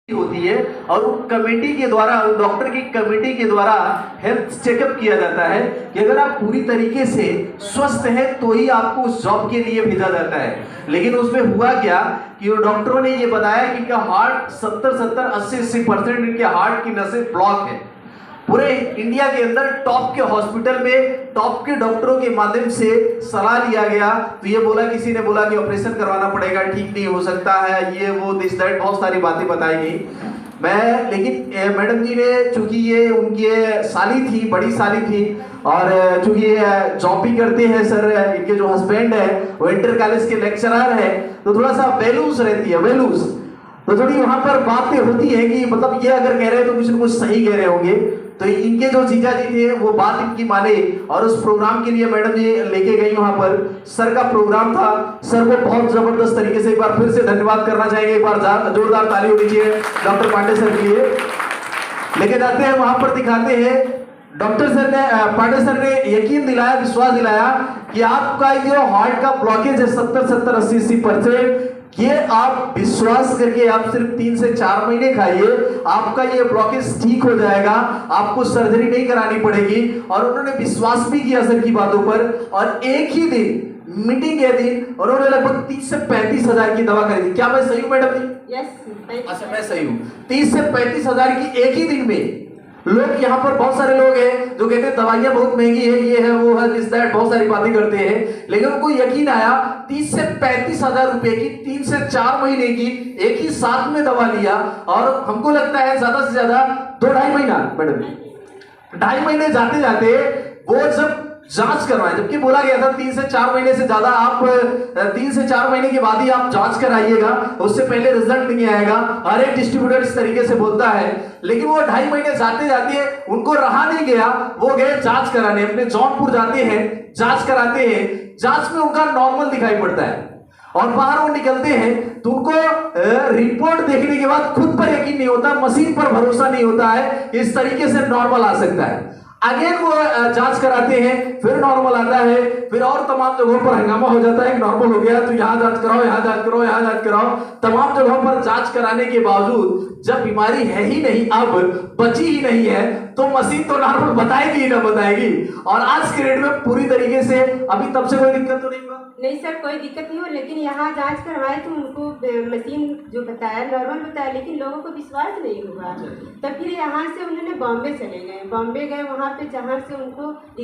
होती है और वो कमेटी के द्वारा, डॉक्टर की कमेटी के द्वारा हेल्थ चेकअप किया जाता है कि अगर आप पूरी तरीके से स्वस्थ हैं तो ही आपको उस जॉब के लिए भेजा जाता है। लेकिन उसमें हुआ क्या कि वो डॉक्टरों ने ये बताया कि इनका हार्ट 70-80% इनके हार्ट की नसें ब्लॉक है। पूरे इंडिया के अंदर टॉप के हॉस्पिटल में टॉप के डॉक्टरों के माध्यम से सलाह लिया गया तो ये बोला, किसी ने बोला कि ऑपरेशन करवाना पड़ेगा, ठीक नहीं हो सकता है, ये वो दिस दैट बहुत सारी बातें बताई गई। लेकिन मैडम जी ने, चूंकि ये उनकी साली थी, बड़ी साली थी, और चूंकि ये जॉब भी करते हैं सर, इनके जो हस्बैंड है वो इंटर कॉलेज के लेक्चरर है, तो थोड़ा सा वैल्यूज रहती है, वैल्यूज तो थोड़ी वहां पर बातें होती है कि मतलब ये अगर कह रहे हैं तो कुछ न कुछ सही कह रहे होंगे। तो इनके जो जीजा जी थे वो बात इनकी माने और उस प्रोग्राम के लिए मैडम जी लेके गई। वहां पर सर का प्रोग्राम था, सर को बहुत जबरदस्त तरीके से एक बार फिर से धन्यवाद करना चाहेंगे, एक बार जोरदार ताली होनी चाहिए डॉक्टर पांडे सर के लिए। लेके जाते हैं वहां पर, दिखाते हैं डॉक्टर सर ने, पांडे सर ने यकीन दिलाया, विश्वास दिलाया कि आपका जो हार्ट का ब्लॉकेज है 70-80% ये आप विश्वास करके आप सिर्फ 3 से 4 महीने खाइए, आपका ये ब्लॉकेज ठीक हो जाएगा, आपको सर्जरी नहीं करानी पड़ेगी। और उन्होंने विश्वास भी किया सर की बातों पर, और एक ही दिन मीटिंग के दिन उन्होंने लगभग 30 से 35 हजार की दवा खरीदी। क्या मैं सही हूं मैडम जी? यस। अच्छा, मैं सही हूं। 30 से 35 हजार की एक ही दिन में। लोग यहाँ पर बहुत सारे लोग हैं जो कहते हैं दवाइयां बहुत महंगी है, ये है वो है, दिस दैट बहुत सारी बातें करते हैं, लेकिन उनको यकीन आया 30 से 35 हजार रुपए की 3 से 4 महीने की एक ही साथ में दवा लिया। और हमको लगता है ज्यादा से ज्यादा 2-2.5 महीना, मैडम 2.5 महीने जाते जाते वो जब जांच करवाएं, जबकि बोला गया था 3 से 4 महीने से ज्यादा, आप 3 से 4 महीने के बाद ही आप जांच कराइएगा, उससे पहले रिजल्ट नहीं आएगा। हर एक डिस्ट्रीब्यूटर इस तरीके से बोलता है, लेकिन वो 2.5 महीने जाते जाते उनको रहा नहीं गया, वो गए जांच कराने, अपने जौनपुर जाते हैं, जांच कराते हैं, जांच में उनका नॉर्मल दिखाई पड़ता है और बाहर वो निकलते हैं तो उनको रिपोर्ट देखने के बाद खुद पर यकीन नहीं होता, मशीन पर भरोसा नहीं होता है इस तरीके से नॉर्मल आ सकता है। अगेन वो जांच कराते हैं, फिर नॉर्मल आता है, फिर और तमाम जगहों पर हंगामा हो जाता है, नॉर्मल हो गया तो यहाँ जांच कराओ, यहाँ जांच कराओ, यहाँ जांच कराओ। तमाम जगहों पर जांच कराने के बावजूद जब बीमारी है ही नहीं, अब बची ही नहीं है, तो मशीन तो नॉर्मल बताएगी ही ना बताएगी। और आज के डेट में पूरी तरीके से अभी तब से कोई दिक्कत तो नहीं हुआ? नहीं सर, कोई दिक्कत नहीं हो, लेकिन यहाँ जांच करवाए तो उनको मशीन जो बताया नॉर्मल बताया, लेकिन लोगों को विश्वास नहीं हुआ। तो फिर यहाँ से उन्होंने बॉम्बे चले गए, बॉम्बे गए, वहाँ पे जहाँ से उनको